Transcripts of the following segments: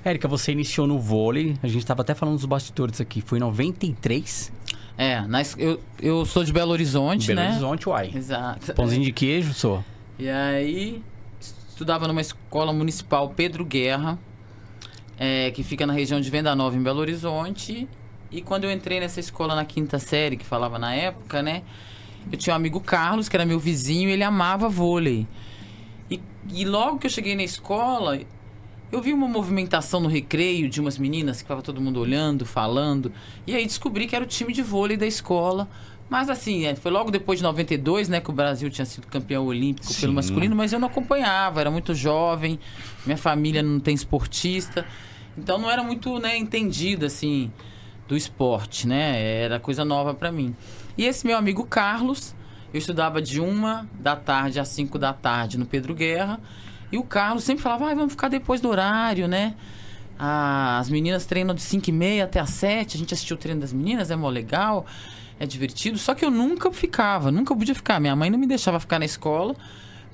Érica, você iniciou no vôlei, a gente tava até falando dos bastidores aqui, foi em 93? Eu sou de Belo Horizonte, né? Belo Horizonte, uai. Exato. Pãozinho de queijo, sou. E aí, estudava numa escola municipal Pedro Guerra, que fica na região de Venda Nova, em Belo Horizonte. E quando eu entrei nessa escola na 5ª série, que falava na época, né? Eu tinha um amigo Carlos, que era meu vizinho, e ele amava vôlei. E logo que eu cheguei na escola, eu vi uma movimentação no recreio de umas meninas que estava todo mundo olhando, falando. E aí descobri que era o time de vôlei da escola. Mas assim, foi logo depois de 92, né, que o Brasil tinha sido campeão olímpico pelo masculino, mas eu não acompanhava, era muito jovem, minha família não tem esportista, então não era muito, né, entendida, assim, do esporte, né, era coisa nova pra mim. E esse meu amigo Carlos, eu estudava de 1 da tarde às 5 da tarde no Pedro Guerra, e o Carlos sempre falava, vamos ficar depois do horário, né, as meninas treinam de 5h30 até às 7, a gente assistiu o treino das meninas, é mó legal, é divertido, só que eu nunca podia ficar. Minha mãe não me deixava ficar na escola.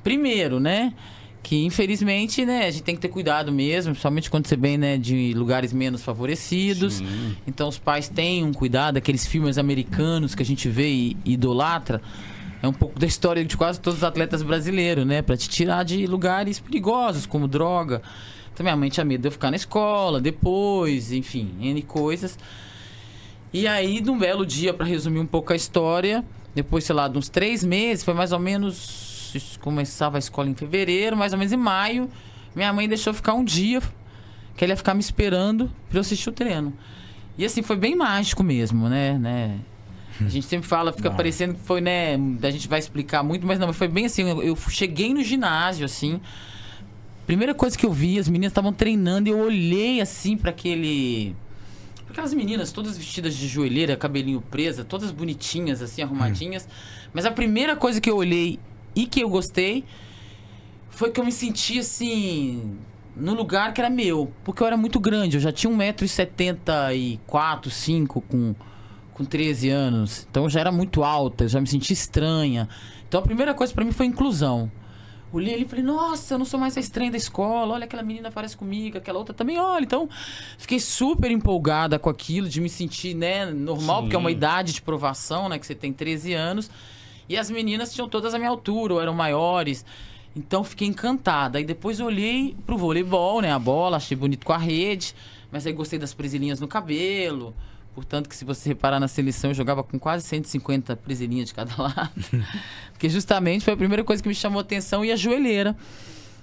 Primeiro, né? Que infelizmente, né, a gente tem que ter cuidado mesmo, principalmente quando você vem, né, de lugares menos favorecidos. Sim. Então os pais têm um cuidado, aqueles filmes americanos que a gente vê e idolatra. É um pouco da história de quase todos os atletas brasileiros, né? Pra te tirar de lugares perigosos, como droga. Então minha mãe tinha medo de eu ficar na escola, depois, enfim, N coisas. E aí, num belo dia, pra resumir um pouco a história, depois, sei lá, de uns 3 meses, foi mais ou menos... Começava a escola em fevereiro, mais ou menos em maio. Minha mãe deixou ficar um dia, que ela ia ficar me esperando pra eu assistir o treino. E assim, foi bem mágico mesmo, né? A gente sempre fala, fica parecendo que foi, né? A gente vai explicar muito, mas não, foi bem assim. Eu cheguei no ginásio, assim. Primeira coisa que eu vi, as meninas estavam treinando e eu olhei, assim, pra aquelas meninas todas vestidas de joelheira, cabelinho presa, todas bonitinhas, assim, arrumadinhas. Mas a primeira coisa que eu olhei e que eu gostei foi que eu me senti, assim, no lugar que era meu. Porque eu era muito grande, eu já tinha 1,74m, 5 com 13 anos. Então eu já era muito alta, eu já me senti estranha. Então a primeira coisa pra mim foi inclusão. Olhei ali e falei, nossa, eu não sou mais a estranha da escola, olha, aquela menina parece comigo, aquela outra também, olha. Então, fiquei super empolgada com aquilo, de me sentir, né, normal, Sim. Porque é uma idade de provação, né, que você tem 13 anos. E as meninas tinham todas a minha altura, ou eram maiores. Então, fiquei encantada. Aí depois eu olhei pro voleibol, né, a bola, achei bonito com a rede, mas aí gostei das presilhinhas no cabelo. Portanto, que se você reparar na seleção, eu jogava com quase 150 presilhinhas de cada lado. Porque justamente foi a primeira coisa que me chamou a atenção, e a joelheira.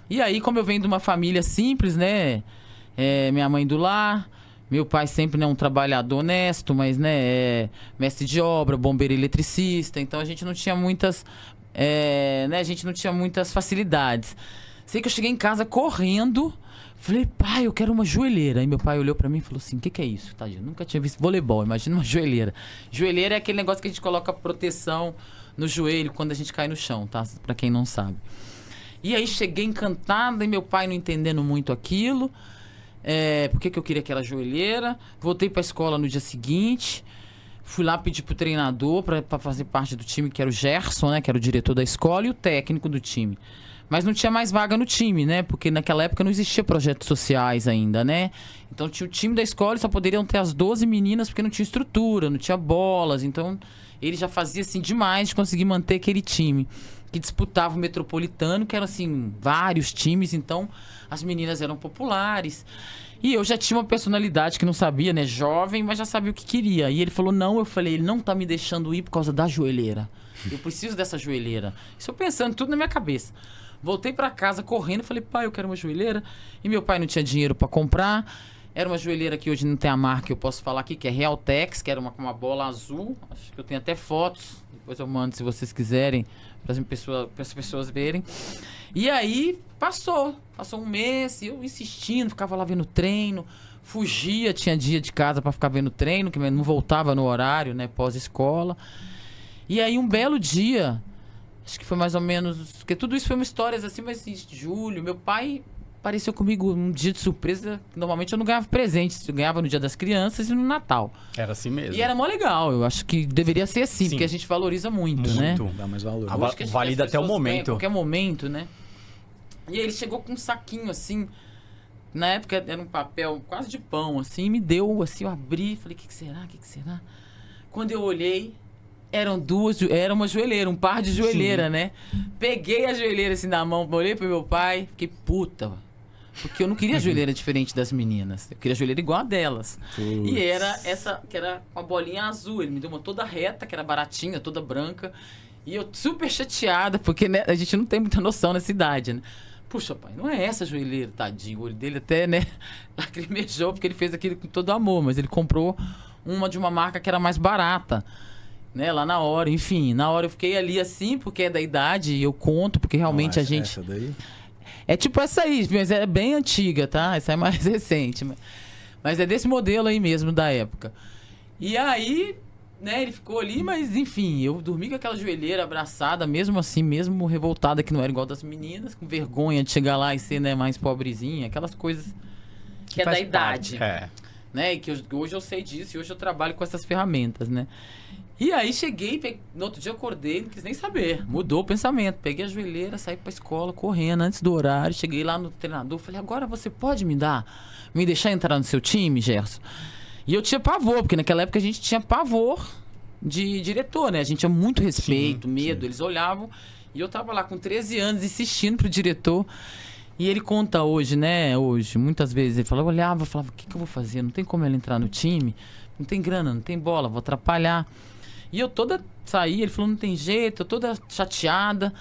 E aí, como eu venho de uma família simples, né? Minha mãe do lar, meu pai sempre, né, um trabalhador honesto, mas, né, mestre de obra, bombeiro e eletricista. Então, a gente não tinha muitas... a gente não tinha muitas facilidades. Sei que eu cheguei em casa correndo... Falei, pai, eu quero uma joelheira. Aí meu pai olhou pra mim e falou assim, o que é isso? Tadinho, nunca tinha visto voleibol, imagina uma joelheira. Joelheira é aquele negócio que a gente coloca proteção no joelho quando a gente cai no chão, tá? Pra quem não sabe. E aí cheguei encantada e meu pai não entendendo muito aquilo. Por que eu queria aquela joelheira? Voltei pra escola no dia seguinte. Fui lá pedir pro treinador pra fazer parte do time, que era o Gerson, né? Que era o diretor da escola e o técnico do time. Mas não tinha mais vaga no time, né? Porque naquela época não existia projetos sociais ainda, né? Então tinha o time da escola e só poderiam ter as 12 meninas porque não tinha estrutura, não tinha bolas. Então ele já fazia assim demais de conseguir manter aquele time que disputava o Metropolitano, que eram assim vários times. Então as meninas eram populares. E eu já tinha uma personalidade que não sabia, né? Jovem, mas já sabia o que queria. E ele falou, não. Eu falei, ele não tá me deixando ir por causa da joelheira. Eu preciso dessa joelheira. Isso eu pensando tudo na minha cabeça. Voltei pra casa correndo, falei, pai, eu quero uma joelheira. E meu pai não tinha dinheiro pra comprar. Era uma joelheira que hoje não tem a marca, eu posso falar aqui, que é Realtex, que era uma bola azul. Acho que eu tenho até fotos. Depois eu mando, se vocês quiserem, para as pessoas verem. E aí, passou um mês, e eu insistindo, ficava lá vendo treino. Fugia, tinha dia de casa pra ficar vendo treino, que não voltava no horário, né, pós-escola. E aí, um belo dia... Acho que foi mais ou menos... Porque tudo isso foi uma história assim, mas em julho. Meu pai apareceu comigo um dia de surpresa. Normalmente eu não ganhava presentes. Eu ganhava no Dia das Crianças e no Natal. Era assim mesmo. E era mó legal. Eu acho que deveria ser assim, Sim. Porque a gente valoriza muito, né? Muito, dá mais valor. Valida até o momento. Qualquer momento, né? E aí ele chegou com um saquinho assim, na época era um papel quase de pão, assim, me deu, assim, eu abri, falei, o que será, o que será? Quando eu olhei, era uma joelheira, um par de joelheira, né? Peguei a joelheira assim na mão, olhei pro meu pai, fiquei puta, porque eu não queria joelheira diferente das meninas, eu queria joelheira igual a delas. E era essa, que era com a bolinha azul, ele me deu uma toda reta, que era baratinha, toda branca, e eu super chateada, porque né, a gente não tem muita noção nessa idade, né? Puxa, pai, não é essa joelheira, tadinho. O olho dele até, né, lacrimejou, porque ele fez aquilo com todo amor, mas ele comprou uma de uma marca que era mais barata, né, lá na hora. Enfim, na hora eu fiquei ali assim, porque é da idade, e eu conto, porque realmente a gente... Essa daí? É tipo essa aí, mas é bem antiga, tá? Essa é mais recente. Mas é desse modelo aí mesmo, da época. E aí... né, ele ficou ali, mas enfim, eu dormi com aquela joelheira abraçada, mesmo assim, mesmo revoltada, que não era igual das meninas, com vergonha de chegar lá e ser, né, mais pobrezinha, aquelas coisas que é da idade, né, e que hoje eu sei disso e hoje eu trabalho com essas ferramentas, né. E aí cheguei, no outro dia eu acordei, não quis nem saber, mudou o pensamento, peguei a joelheira, saí pra escola correndo antes do horário, cheguei lá no treinador, falei, agora você pode me deixar entrar no seu time, Gerson? E eu tinha pavor, porque naquela época a gente tinha pavor de diretor, né? A gente tinha muito respeito, medo. Eles olhavam e eu tava lá com 13 anos insistindo pro diretor. E ele conta hoje, né? Hoje, muitas vezes, ele falava, olhava, falava, o que eu vou fazer? Não tem como ela entrar no time? Não tem grana, não tem bola, vou atrapalhar. E eu toda saí, ele falou, não tem jeito, eu toda chateada.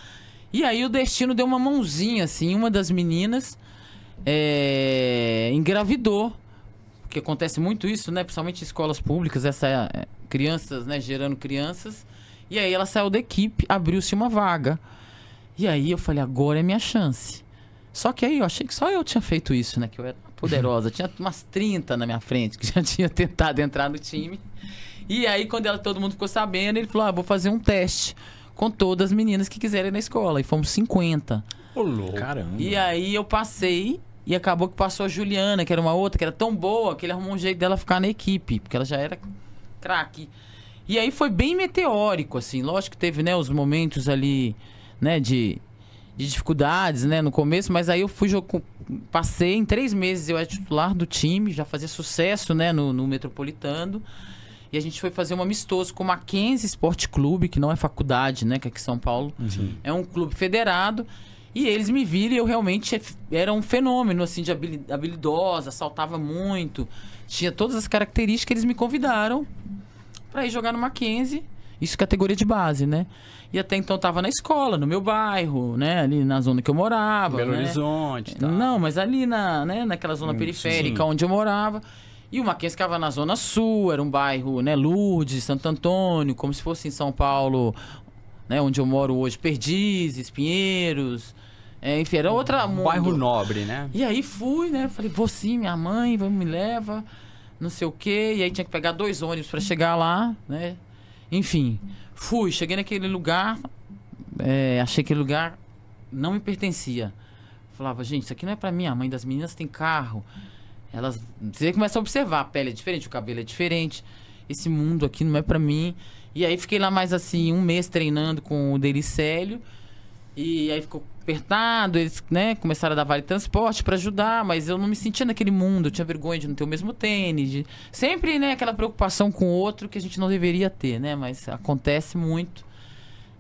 E aí o destino deu uma mãozinha, assim, uma das meninas engravidou. Porque acontece muito isso, né? Principalmente em escolas públicas, crianças, né? Gerando crianças. E aí ela saiu da equipe, abriu-se uma vaga. E aí eu falei, agora é minha chance. Só que aí eu achei que só eu tinha feito isso, né? Que eu era poderosa. Tinha umas 30 na minha frente que já tinha tentado entrar no time. E aí quando todo mundo ficou sabendo, ele falou, vou fazer um teste com todas as meninas que quiserem na escola. E fomos 50. Ô, louco. Caramba. E aí eu passei... E acabou que passou a Juliana, que era uma outra, que era tão boa, que ele arrumou um jeito dela ficar na equipe, porque ela já era craque. E aí foi bem meteórico, assim. Lógico que teve, né, os momentos ali, né, de dificuldades, né, no começo, mas aí eu passei em 3 meses, eu era titular do time, já fazia sucesso, né, no Metropolitano. E a gente foi fazer um amistoso com o Mackenzie Sport Clube, que não é faculdade, né, que é aqui em São Paulo. É um clube federado. E eles me viram e eu realmente era um fenômeno, assim, de habilidosa, saltava muito, tinha todas as características que eles me convidaram para ir jogar no Mackenzie, isso categoria de base, né? E até então tava na escola, no meu bairro, né? Ali na zona que eu morava. Belo né? Horizonte, tá? Não, mas ali naquela zona periférica onde eu morava. E o Mackenzie ficava na zona sul, era um bairro, né? Lourdes, Santo Antônio, como se fosse em São Paulo, né? Onde eu moro hoje, Perdizes, Pinheiros... enfim, era outra mundo. Bairro nobre, né? E aí fui, né? Falei, vou sim, minha mãe, me leva, não sei o quê. E aí tinha que pegar 2 ônibus pra chegar lá, né? Enfim, fui, cheguei naquele lugar, achei que aquele lugar não me pertencia. Falava, gente, isso aqui não é pra mim, a mãe das meninas tem carro. Você começa a observar, a pele é diferente, o cabelo é diferente. Esse mundo aqui não é pra mim. E aí fiquei lá mais assim, 1 mês treinando com o Dericélio. E aí ficou apertado, eles, né, começaram a dar vale transporte para ajudar, mas eu não me sentia naquele mundo, eu tinha vergonha de não ter o mesmo tênis, sempre, né, aquela preocupação com o outro que a gente não deveria ter, né, mas acontece muito,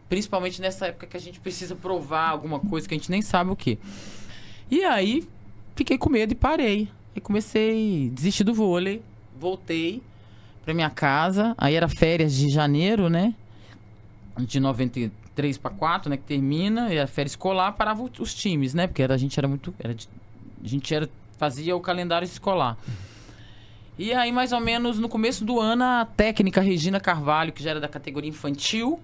principalmente nessa época que a gente precisa provar alguma coisa que a gente nem sabe o que. E aí fiquei com medo e parei, e comecei a desistir do vôlei, voltei para minha casa, aí era férias de janeiro, né, de 93 para 4, né, que termina, e a férias escolar parava os times, né, porque a gente fazia o calendário escolar. E aí, mais ou menos, no começo do ano, a técnica Regina Carvalho, que já era da categoria infantil,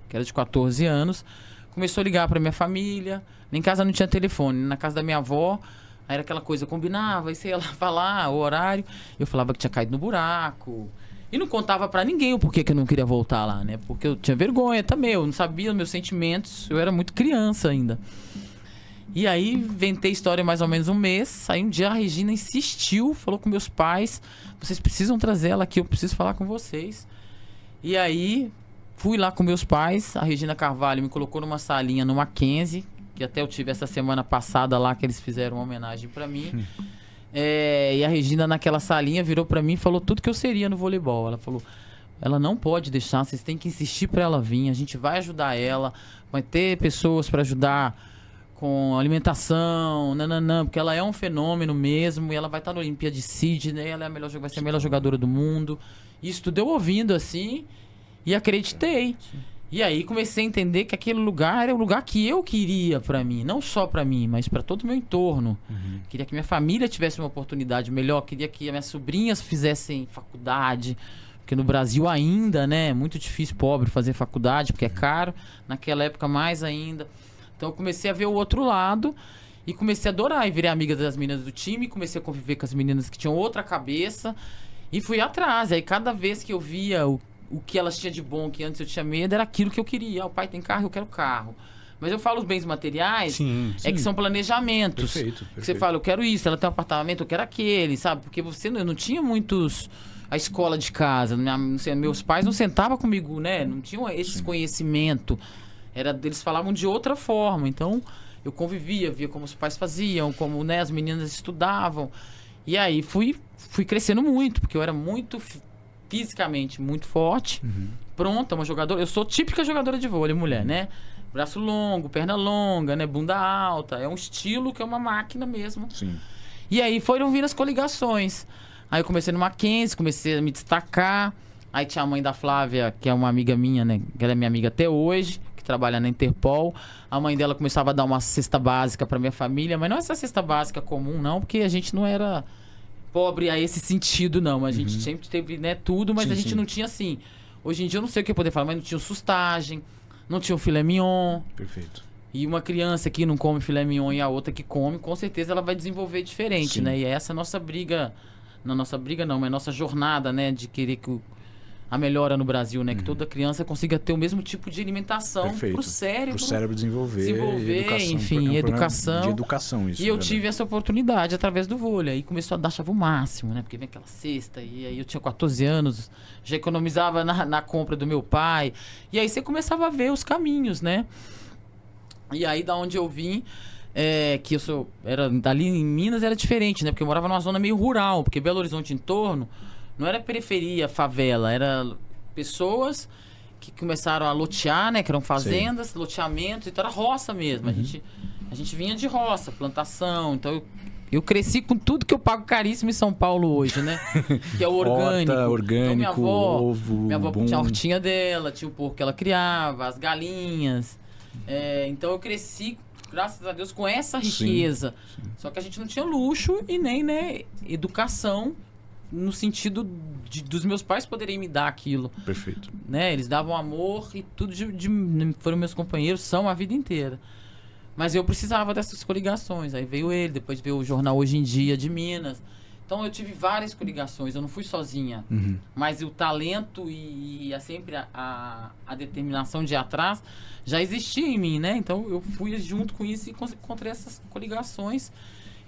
que era de 14 anos, começou a ligar para minha família. Em casa não tinha telefone, na casa da minha avó, aí era aquela coisa, combinava, aí você ia lá falar o horário, eu falava que tinha caído no buraco. E não contava pra ninguém o porquê que eu não queria voltar lá, né? Porque eu tinha vergonha também, eu não sabia os meus sentimentos, eu era muito criança ainda. E aí, inventei história mais ou menos 1 mês, aí um dia a Regina insistiu, falou com meus pais, vocês precisam trazer ela aqui, eu preciso falar com vocês. E aí, fui lá com meus pais, a Regina Carvalho me colocou numa salinha no Mackenzie, que até eu tive essa semana passada lá, que eles fizeram uma homenagem pra mim. E a Regina, naquela salinha, virou pra mim e falou tudo que eu seria no voleibol. Ela falou, ela não pode deixar, vocês têm que insistir pra ela vir, a gente vai ajudar ela, vai ter pessoas pra ajudar com alimentação, nananã, porque ela é um fenômeno mesmo, e ela vai estar na Olimpíada de Sydney, ela é vai ser a melhor jogadora do mundo. Isso tudo eu ouvindo assim, e acreditei. E aí comecei a entender que aquele lugar era o lugar que eu queria pra mim, não só pra mim, mas pra todo o meu entorno. Queria que minha família tivesse uma oportunidade melhor, queria que minhas sobrinhas fizessem faculdade, porque no Brasil ainda, né, é muito difícil pobre fazer faculdade, porque é caro, naquela época mais ainda. Então eu comecei a ver o outro lado e comecei a adorar, e virei amiga das meninas do time, comecei a conviver com as meninas que tinham outra cabeça e fui atrás. Aí cada vez que eu via o que elas tinham de bom, que antes eu tinha medo, era aquilo que eu queria. O pai tem carro, eu quero carro. Mas eu falo os bens materiais, que são planejamentos. Perfeito. Que você fala, eu quero isso, ela tem um apartamento, eu quero aquele, sabe? Porque eu não tinha muitos... A escola de casa, meus pais não sentavam comigo, né? Não tinham esse conhecimento. Eles falavam de outra forma. Então, eu convivia, via como os pais faziam, como, né, as meninas estudavam. E aí fui crescendo muito, porque eu era muito... fisicamente muito forte, pronta, uma jogadora. Eu sou típica jogadora de vôlei, mulher, né? Braço longo, perna longa, né? Bunda alta. É um estilo que é uma máquina mesmo. Sim. E aí foram vindo as coligações. Aí eu comecei no Mackenzie, comecei a me destacar. Aí tinha a mãe da Flávia, que é uma amiga minha, né? Que ela é minha amiga até hoje, que trabalha na Interpol. A mãe dela começava a dar uma cesta básica pra minha família, mas não essa cesta básica comum, não, porque a gente não era pobre a esse sentido, não. A gente sempre teve, né, tudo, mas a gente não tinha assim. Hoje em dia eu não sei o que eu poder falar, mas não tinha sustagem, não tinha o filé mignon. Perfeito. E uma criança que não come filé mignon e a outra que come, com certeza ela vai desenvolver diferente, né? E é essa a nossa briga, não nossa briga não, mas nossa jornada, né, de querer que a melhora no Brasil, né? Que toda criança consiga ter o mesmo tipo de alimentação pro cérebro. Pro cérebro desenvolver educação, enfim, educação. De educação, isso. E eu tive essa oportunidade através do vôlei. Aí começou a dar chave o máximo, né? Porque vem aquela cesta. E aí eu tinha 14 anos, já economizava na compra do meu pai. E aí você começava a ver os caminhos, né? E aí da onde eu vim, que eu sou... dali em Minas era diferente, né? Porque eu morava numa zona meio rural. Porque Belo Horizonte em torno... Não era periferia, favela, era pessoas que começaram a lotear, né? Que eram fazendas, loteamentos, então era roça mesmo. A gente vinha de roça, plantação. Então eu cresci com tudo que eu pago caríssimo em São Paulo hoje, né? Que é o orgânico. Horta, orgânico, então, ovo, minha avó tinha a hortinha dela, tinha o porco que ela criava, as galinhas. Então eu cresci, graças a Deus, com essa riqueza. Só que a gente não tinha luxo e nem, né, educação, no sentido dos meus pais poderem me dar aquilo. Perfeito. Né? Eles davam amor e tudo foram meus companheiros, são a vida inteira. Mas eu precisava dessas coligações. Aí veio ele, depois veio o jornal Hoje em Dia de Minas. Então eu tive várias coligações, eu não fui sozinha. Mas o talento e sempre a determinação de ir atrás já existia em mim, né? Então eu fui junto com isso e encontrei essas coligações.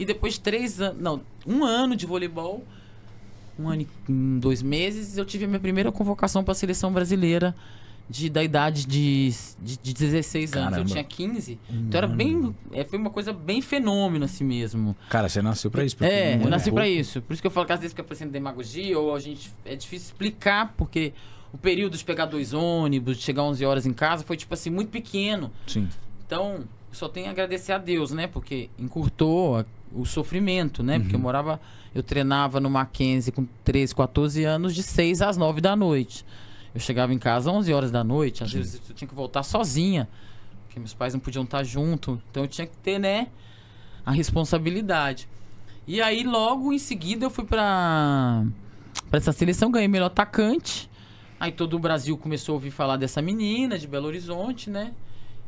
E depois um ano de voleibol, 1 ano e 2 meses, eu tive a minha primeira convocação para a seleção brasileira da idade de 16 anos. Caramba. Eu tinha 15. Então era bem... foi uma coisa bem fenômeno assim mesmo. Cara, você nasceu pra isso. Eu nasci pra isso. Por isso que eu falo que às vezes fica parecendo demagogia, ou é difícil explicar, porque o período de pegar 2 ônibus, de chegar 11 horas em casa, foi tipo assim, muito pequeno. Sim. Então, eu só tenho a agradecer a Deus, né? Porque encurtou o sofrimento, né? Porque eu treinava no Mackenzie com 13, 14 anos, de 6 às 9 da noite. Eu chegava em casa às 11 horas da noite, às vezes eu tinha que voltar sozinha, porque meus pais não podiam estar junto. Então eu tinha que ter, né, a responsabilidade. E aí, logo em seguida, eu fui pra essa seleção, ganhei melhor atacante. Aí todo o Brasil começou a ouvir falar dessa menina de Belo Horizonte, né?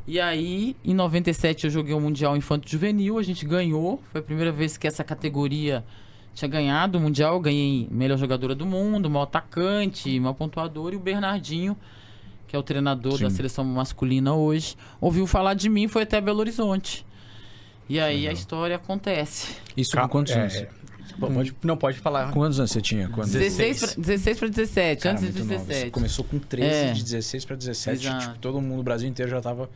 E aí, em 97, eu joguei o Mundial Infanto Juvenil, a gente ganhou. Foi a primeira vez que essa categoria tinha ganhado o Mundial. Eu ganhei melhor jogadora do mundo, maior atacante, maior pontuador. E o Bernardinho, que é o treinador da seleção masculina hoje, ouviu falar de mim e foi até Belo Horizonte. E aí a história acontece. Isso com quantos anos? Não pode falar. Quantos anos você tinha? 16 para 17, Cara, antes de muito nova. 17. Você começou com 13, de 16 para 17. Exato. Tipo, todo mundo, o Brasil inteiro já tava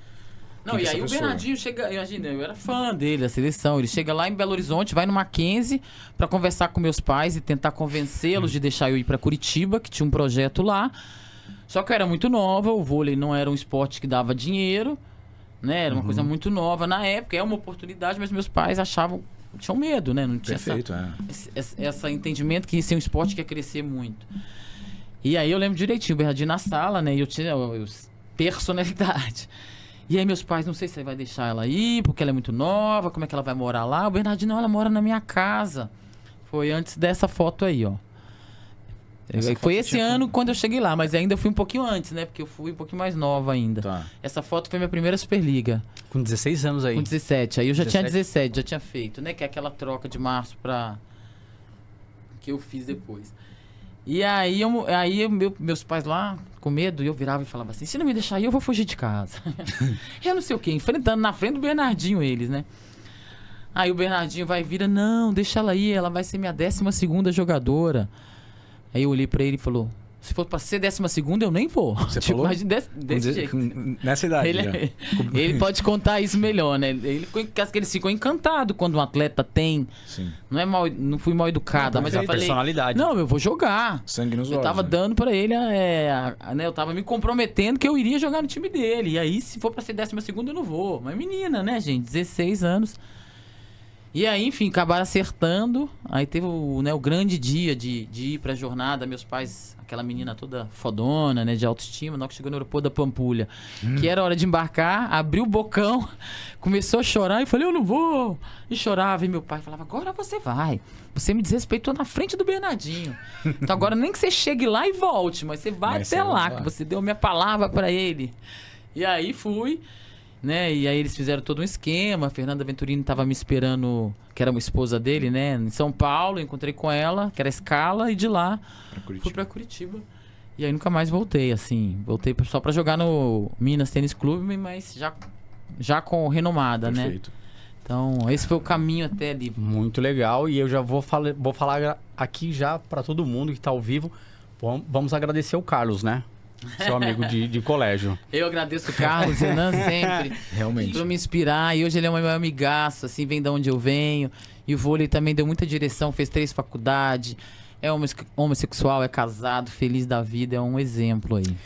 Não, que e essa aí o pessoa? Bernardinho chega, imagina, eu era fã dele, da seleção. Ele chega lá em Belo Horizonte, vai no Mackenzie pra conversar com meus pais e tentar convencê-los de deixar eu ir pra Curitiba, que tinha um projeto lá. Só que eu era muito nova, o vôlei não era um esporte que dava dinheiro, né? Era uma coisa muito nova na época, é uma oportunidade, mas meus pais achavam, tinham medo, né? Não tinha Perfeito, esse entendimento que isso é um esporte que ia crescer muito. E aí eu lembro direitinho, o Bernardinho na sala, né? E eu tinha personalidade. E aí meus pais, não sei se você vai deixar ela ir, porque ela é muito nova, como é que ela vai morar lá? O Bernardinho, não, ela mora na minha casa. Foi antes dessa foto aí, ó. Essa Foi foto esse tinha ano quando eu cheguei lá, mas ainda fui um pouquinho antes, né? Porque eu fui um pouquinho mais nova ainda. Tá. Essa foto foi minha primeira Superliga, Com 16 anos aí. com 17. Aí eu já tinha 17. 17, já tinha feito, né? Que é aquela troca de março pra... que eu fiz depois. E aí, meus pais lá, com medo, eu virava e falava assim, se não me deixar aí, eu vou fugir de casa. Eu não sei o quê, enfrentando na frente do Bernardinho eles, né? Aí o Bernardinho vai e vira, não, deixa ela aí, ela vai ser minha 12ª jogadora. Aí eu olhei pra ele e falou, se for pra ser 12ª, eu nem vou. Você falou? Imagina desse jeito. Nessa idade Ele, já. ele pode contar isso melhor, né? Eles ficam encantados quando um atleta tem. Sim. Não fui mal educada, mas eu Perfeito, falei, personalidade. não, eu vou jogar. Sangue nos Eu olhos. tava né? dando pra ele, né? Eu tava me comprometendo que eu iria jogar no time dele. E aí, se for pra ser 12ª, eu não vou. Mas menina, né, gente? 16 anos. E aí, enfim, acabaram acertando. Aí teve o grande dia de ir pra jornada. Meus pais, aquela menina toda fodona, né, de autoestima, na hora que chegou no aeroporto da Pampulha, que era hora de embarcar, abriu o bocão, começou a chorar e falei, eu não vou. E chorava, e meu pai falava, agora você vai. Você me desrespeitou na frente do Bernardinho. Então agora nem que você chegue lá e volte, mas você vai Mas até você lá, vai. que você deu minha palavra pra ele. E aí fui, né? E aí eles fizeram todo um esquema. A Fernanda Venturini estava me esperando, que era uma esposa dele, né? Em São Paulo, encontrei com ela, que era Scala, e de lá Pra Curitiba. fui pra Curitiba. E aí nunca mais voltei, assim. Voltei só pra jogar no Minas Tênis Clube, mas já com renomada, né? Perfeito. Então, esse foi o caminho até ali. Muito legal. E eu já vou falar aqui já pra todo mundo que tá ao vivo. Vamos agradecer o Carlos, né? Seu amigo de colégio. Eu agradeço o Carlos, Renan, sempre. Realmente. Por me inspirar. E hoje ele é um meu amigaço, assim, vem de onde eu venho. E o vôlei também deu muita direção, fez 3 faculdades. É homossexual, é casado, feliz da vida, é um exemplo aí.